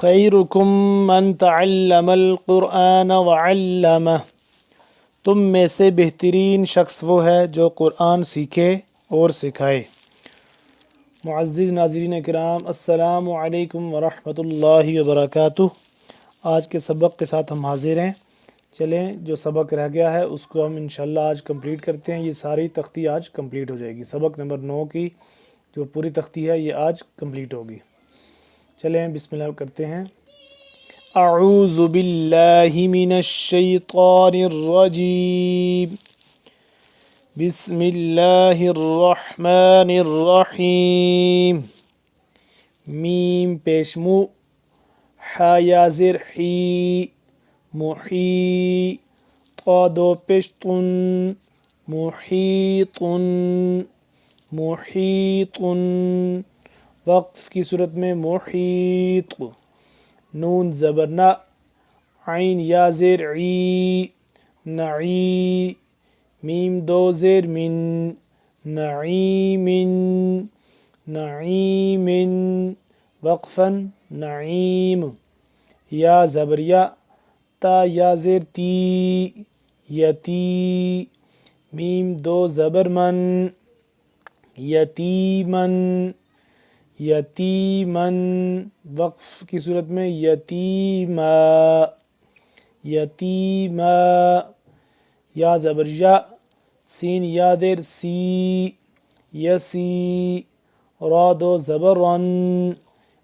خیرکم من تعلم القرآن وعلمہ، تم میں سے بہترین شخص وہ ہے جو قرآن سیکھے اور سکھائے۔ معزز ناظرین کرام، السلام علیکم ورحمۃ اللہ وبرکاتہ۔ آج کے سبق کے ساتھ ہم حاضر ہیں۔ چلیں، جو سبق رہ گیا ہے اس کو ہم انشاءاللہ آج کمپلیٹ کرتے ہیں۔ یہ ساری تختی آج کمپلیٹ ہو جائے گی۔ سبق نمبر 9 کی جو پوری تختی ہے یہ آج کمپلیٹ ہوگی۔ چلیں بسم اللہ کرتے ہیں۔ اعوذ باللہ من الشیطان الرجیم، بسم اللہ الرحمن الرحیم۔ میم پیش مو، حا یا زر حی، محی، طا دو پیش تن، محیطن، محیطن، وقف کی صورت میں محیط، نون زبر نا، عین یا زیر عی، نعی، میم دو زیر من، نعیمن، نعیمن، وقفاً نعیم، یا زبر یا، تا یا زیر تی، یتی، میم دو زبر من، یتیمن، یتیمن، وقف کی صورت میں یتیما، یتیما، یا زبر یا، سین یا دیر سی، یسی، را دو زبر رن،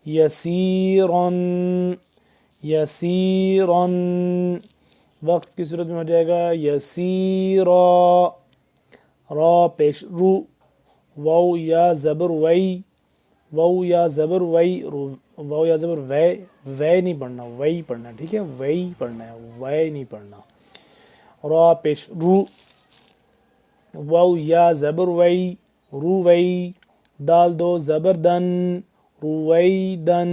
یسیرن، یسیرن، وقف کی صورت میں ہو جائے گا یسیرا، را پیش رو، واو یا زبر وی، واو یا زبر وی، واو یا زبر وے، وے نہیں پڑھنا، وی پڑھنا، ٹھیک ہے، وی پڑھنا ہے، وے نہیں پڑھنا۔ را پیش رو، واو یا زبر وی، رو وی، دال دو زبر دن، رویدن،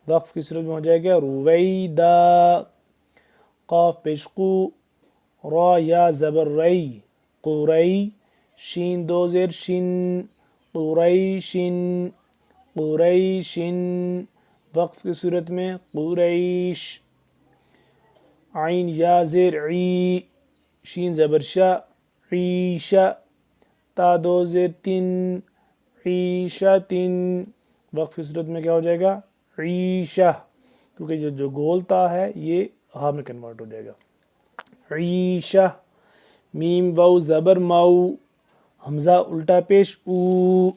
وقف کی صورت میں ہو جائے گا رویدا، قاف پیش قو، را یا زبر ری، قوری، شین دو زیر شن، قریشن، قریشن، وقف کی صورت میں قریش، عین یا زیر عی، شین زبر شا، عیشہ، تا دو زیر تن، عیشتن، وقف کی صورت میں کیا ہو جائے گا عیشہ، کیونکہ جو گول تا ہے یہ ہا میں کنورٹ ہو جائے گا، عیشہ، میم واو زبر ماؤ، حمزہ الٹا پیش او،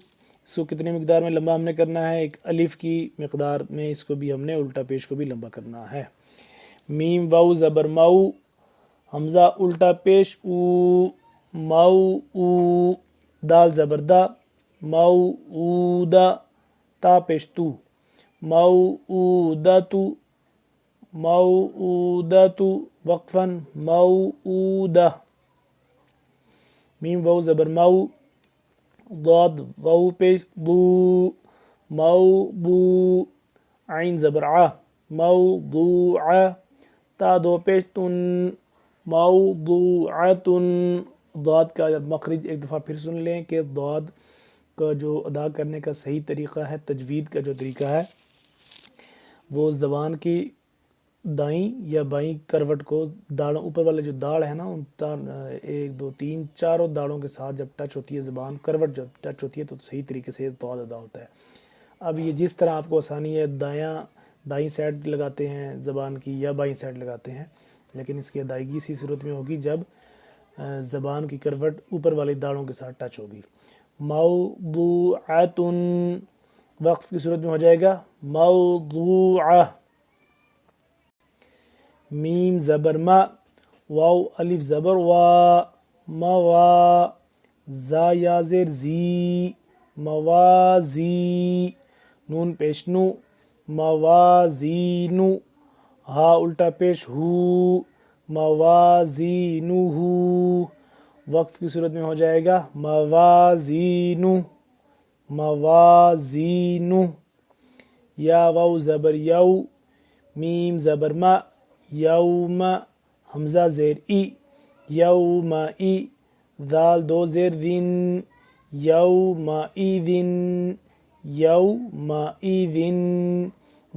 اس کو کتنی مقدار میں لمبا ہم نے کرنا ہے، ایک الف کی مقدار میں اس کو بھی ہم نے الٹا پیش کو بھی لمبا کرنا ہے۔ میم واو زبر ماؤ، حمزہ الٹا پیش او، ماؤ او، دال زبر دا، ماؤ او دا، تا پیش تو، ماؤ او دا تو، ماؤ او دا تو، وقفاً ماؤ او دا، میم واو زبر ماؤ، ضاد واو پیش بو، موضوع، عین زبر ع، موضوع، تا دو پیش تن، موضوعتن، ضاد کا مخرج ایک دفعہ پھر سن لیں کہ ضاد کا جو ادا کرنے کا صحیح طریقہ ہے، تجوید کا جو طریقہ ہے وہ زبان کی دائیں یا بائیں کروٹ کو داڑوں اوپر والے جو داڑ ہے نا ان 1 2 3 چاروں داڑوں کے ساتھ جب ٹچ ہوتی ہے زبان، کروٹ جب ٹچ ہوتی ہے تو صحیح طریقے سے ضاد ادا ہوتا ہے۔ اب یہ جس طرح آپ کو آسانی ہے دائیں سائڈ لگاتے ہیں زبان کی یا بائیں سائڈ لگاتے ہیں، لیکن اس کی ادائیگی اسی صورت میں ہوگی جب زبان کی کروٹ اوپر والی داڑوں کے ساتھ ٹچ ہوگی۔ موضوعتن، وقف کی صورت میں ہو جائے گا موضوعہ، میم زبر ما، واو الف زبر وا، موا، زا یا زیر زی، موازی، نون پیش نو، موازینو، ہا الٹا پیش ہو، موازینو، وقف کی صورت میں ہو جائے گا موازینو، موازینو، یا واو زبر یو، میم زبر ما، یوم، حمزہ زیر ای، یوم ای، ذال دو زیر ذن، یوم ایذن، یوم ایذن،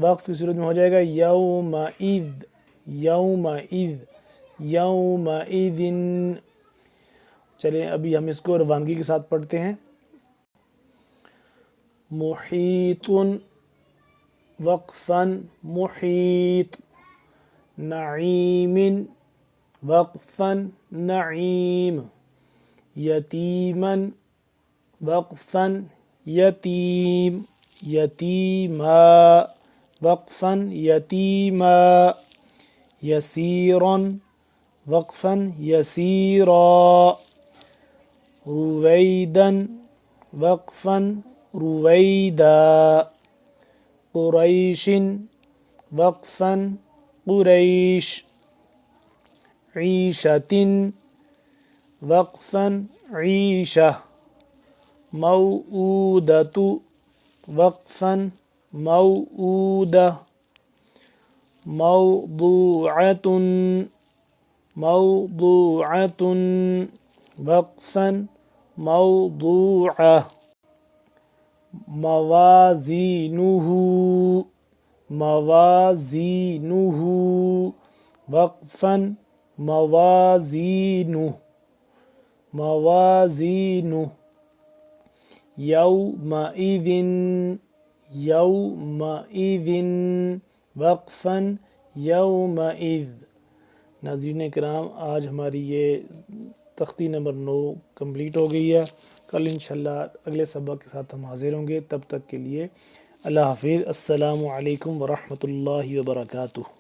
وقف کی صورت میں ہو جائے گا یومئذ، یومئذ، یومئذ۔ چلیں ابھی ہم اس کو روانگی کے ساتھ پڑھتے ہیں۔ محیط، وقفا محیط، نعیم، وقفا نعیم، یتیما، وقفا یتیم، یتیما، وقفا یتیما، یسیرا، وقفا یسیرا، رویدا، وقفا رویدا، قریش، وقفا قریش، عیشة، وقفا عیشة، موعودة، وقفا موعودة، موضوعة، موضوعة، وقفا موضوعة، موازینہ، موازینہ، وقفا موازینہ، موازینہ، یومئذ، یومئذ، وقفا یومئذ۔ ناظرین کرام، آج ہماری یہ تختی نمبر 9 کمپلیٹ ہو گئی ہے۔ کل انشاءاللہ اگلے سبق کے ساتھ ہم حاضر ہوں گے۔ تب تک کے لیے اللہ حافظ۔ السلام علیکم ورحمۃ اللہ وبرکاتہ۔